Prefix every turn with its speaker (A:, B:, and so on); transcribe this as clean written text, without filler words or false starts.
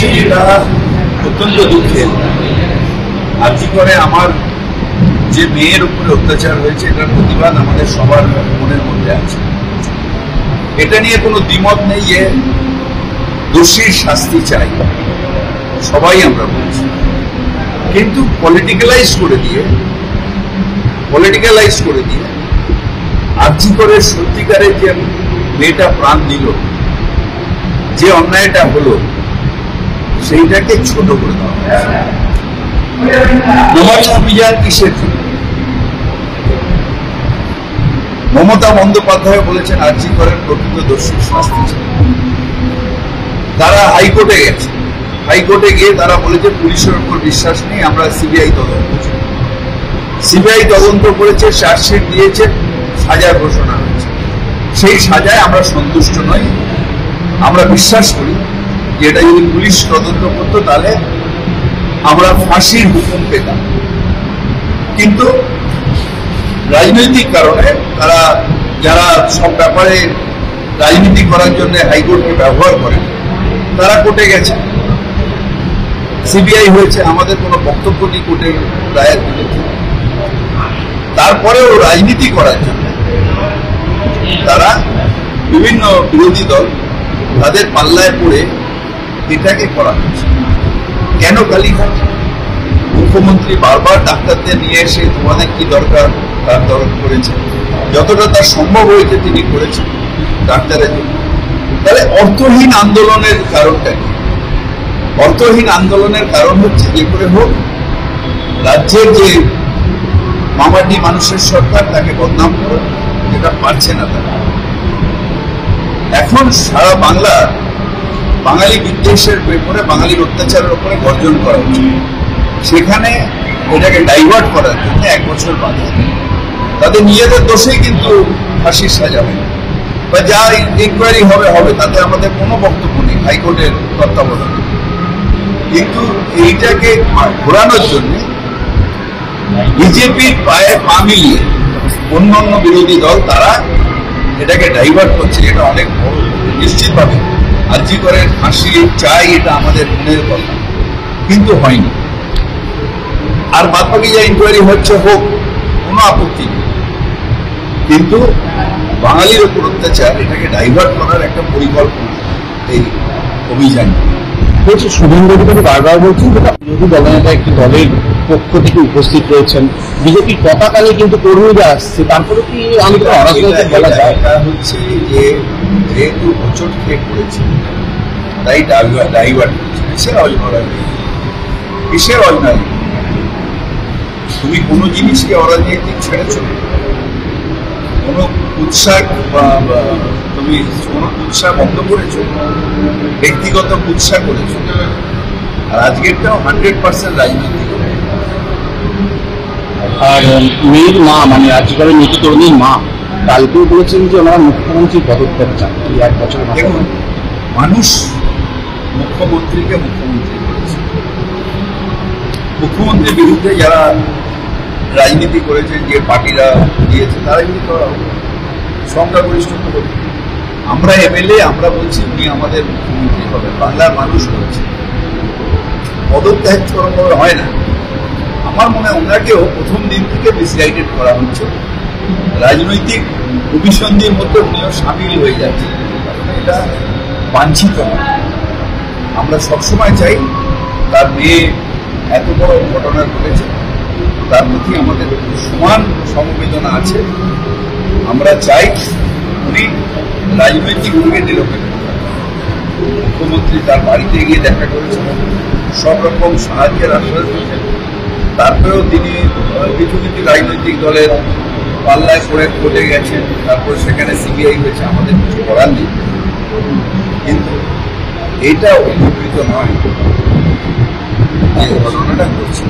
A: বলছি এটা অত্যন্ত দুঃখের। আজকে করে আমার যে মেয়ের উপরে অত্যাচার হয়েছে এটার প্রতিবাদ আমাদের সবার মনের মধ্যে আছে। এটা নিয়ে কোনো দ্বিমত নেই যে দোষীর শাস্তি চাই, সবাই আমরা বলছি। কিন্তু পলিটিক্যালাইজ করে দিয়ে আজকে করে সত্যিকারের যে মেয়েটা প্রাণ দিল, যে অন্যায়টা হলো, সেইটাকে ছোট করে দেওয়া হয়েছে। মমতা অভিযান কিসের জন্য? মমতা বন্দ্যোপাধ্যায় বলেছেন আরজি করের প্রকৃত দোষীর শাস্তি চাই। তারা হাইকোর্টে গিয়ে তারা বলেছে পুলিশের উপর বিশ্বাস নেই, আমরা সিবিআই তদন্ত করেছে, চার্জশিট দিয়েছে, সাজা ঘোষণা হয়েছে। সেই সাজায় আমরা সন্তুষ্ট নই। আমরা বিশ্বাস করি যে এটা যদি পুলিশ তদন্ত করতো তাহলে আমরা ফাঁসির হুকুম পেতাম। কিন্তু রাজনৈতিক কারণে তারা, যারা সব ব্যাপারে রাজনীতি করার জন্য হাইকোর্টকে ব্যবহার করে, তারা কোর্টে গেছে, সিবিআই হয়েছে, আমাদের কোনো বক্তব্য নেই কোর্টের রায়ের বিরুদ্ধে। তারপরেও রাজনীতি করার জন্য তারা বিভিন্ন বিরোধী দল তাদের পাল্লায় পড়ে এটাকে করা হচ্ছে। কেন কালীঘাট? মুখ্যমন্ত্রী বারবার ডাক্তারদের নিয়ে এসে তোমাদের কি দরকার তার তরফ করেছেন, যতটা তার সম্ভব হয়েছে তিনি করেছেন ডাক্তারের জন্য। তাহলে অর্থহীন আন্দোলনের কারণটা কি? অর্থহীন আন্দোলনের কারণ হচ্ছে যে করে হোক রাজ্যের যে মামাটি মানুষের সরকার তাকে বদনাম করে, যেটা পারছে না তারা। এখন সারা বাঙালি বিদ্বেষের ব্যাপারে, বাঙালির অত্যাচারের উপরে গর্জন করা হচ্ছে। সেখানে এটাকে ডাইভার্ট করার জন্য 1 বছর বাদে তাদের নিজেদের দোষেই কিন্তু ফাঁসির সাজা হবে, বা যা ইনকোয়ারি হবে, তাতে আমাদের কোনো বক্তব্য নেই হাইকোর্টের তত্ত্বাবধানে। কিন্তু এইটাকে ঘোরানোর জন্য বিজেপির পায়ে পা মিলিয়ে অন্যান্য বিরোধী দল তারা এটাকে ডাইভার্ট করছে। এটা অনেক বড়। নিশ্চিতভাবে আরজি করের ফাঁসি চাই, এটা আমাদের মনের কথা, কিন্তু হয়নি। আর বাদবাকি যা ইনকোয়ারি হচ্ছে হোক, কোনো আপত্তি নেই। কিন্তু বাঙালির উপর অত্যাচার, এটাকে ডাইভার্ট করার একটা পরিকল্পনা এই অভিযান
B: বলছি। শুভেন্দু অধিকারী বারবার বলছেন যেটা বিরোধী দলনেতা একটি দলের পক্ষ থেকে উপস্থিত রয়েছেন, বিজেপির পতাকা নিয়ে কিন্তু কর্মীরা আসছে, তারপরে কি আমি অরাজনৈতিক বলা যায়?
A: এটা হচ্ছে যে যেহেতু হোঁচট খেয়ে পড়েছে তাই ডাইভার্ট করছে। কিসের অরাজনৈতিক? তুমি কোনো জিনিসকে অরাজনৈতিক ছেড়েছ? কোনো উৎসাহ তুমি কোনো উৎসাহ বন্ধ করেছো? ব্যক্তিগত উৎসাহ করেছো? আর আজকেরটাও 100% রাজনৈতিক।
B: আর মেয়ের মা, মানে আজকাল মৃত তরুণীর মা কালকেও বলেছেন যে ওনারা মুখ্যমন্ত্রীর পদত্যাগ চান। 1 বছর
A: দেখুন, মানুষ মুখ্যমন্ত্রীকে মুখ্যমন্ত্রী করেছে। মুখ্যমন্ত্রীর বিরুদ্ধে যারা রাজনীতি করেছেন, যে পার্টিরা দিয়েছে, তারা কিন্তু সংখ্যাগরিষ্ঠতা করবে। আমরা এমএলএ, আমরা বলছি উনি আমাদের মুখ্যমন্ত্রী হবে, বাংলার মানুষ বলছে। পদত্যাগ করে হয় না। আমার মনে হয় ওনাকেও প্রথম দিন থেকে মিসগাইডেড করা হচ্ছে। রাজনৈতিক অভিসন্ধির মধ্যে উনিও সামিল হয়ে যাচ্ছে, এটা বাঞ্ছিত না। আমরা সবসময় চাই তার মেয়ে এত বড় ঘটনা ঘটেছে, তার প্রতি আমাদের সমান সমবেদনা আছে। আমরা চাই উনি রাজনৈতিকভাবে নিরপেক্ষ। মুখ্যমন্ত্রী তার বাড়িতে গিয়ে দেখা করেছেন, সব রকম সাহায্যের আশ্বাস দিয়েছেন। তারপরেও তিনি কিছু রাজনৈতিক দলের পাল্লায় পড়ে কোর্টে গেছেন, তারপর সেখানে সিবিআই হয়েছে, আমাদের কিছু করার নেই। কিন্তু এটা উপকৃত নয় যে ঘটনাটা ঘটছে।